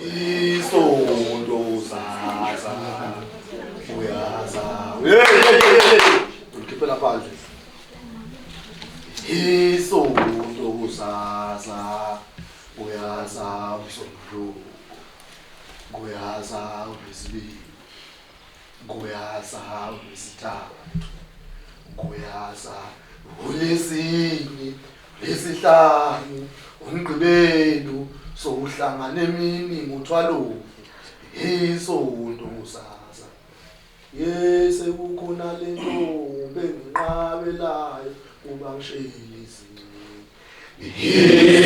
Isondo sasa uyaza ukhiphela phansi isondo sasa uyaza umsombuluko kuyaza uLwesibili kuyaza uLwesithathu kuyaza uLwesine lesihlanu uMgqibelo sokuhlangana emini ngothwalo isonto kusasa yese kukhona lento benginqabelayo kuba ngishayisa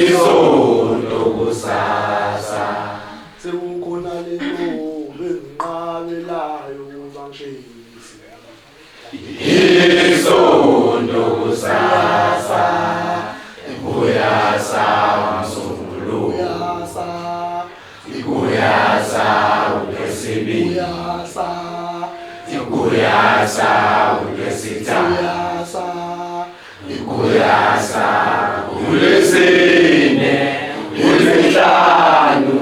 isonto kusasa sekukhona lento benginqabelayo kuba ngishayisa isonto kusasa kuyasa Kuyasa uLwesibili kuyasa uLwesithathu kuyasa uLwesine uLwesihlanu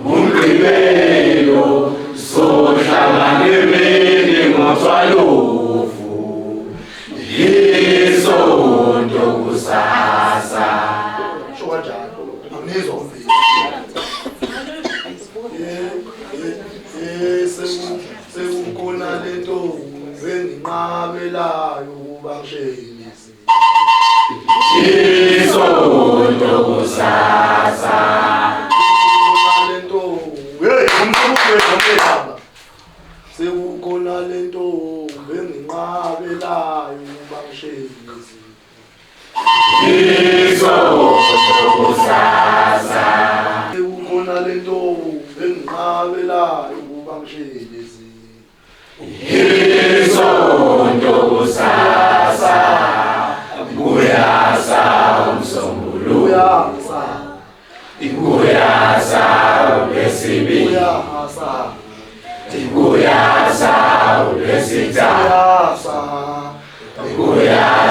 uMgqibelo sohlangana emini ngothwalofu isonto kusasa sho kanjalo angizwa umfisi sekukhona lento benginqabelayo kuba ngishayisa isonto kusasa sekukhona lento sekukhona lento benginqabelayo kuba ngishayisa isonto kusasa sekukhona lento benginqabelayo kuba ngishayisa isonto kusasa kuyasa umsombuluko kuyasa uLwesibili kuyasa uLwesithathu kuyasa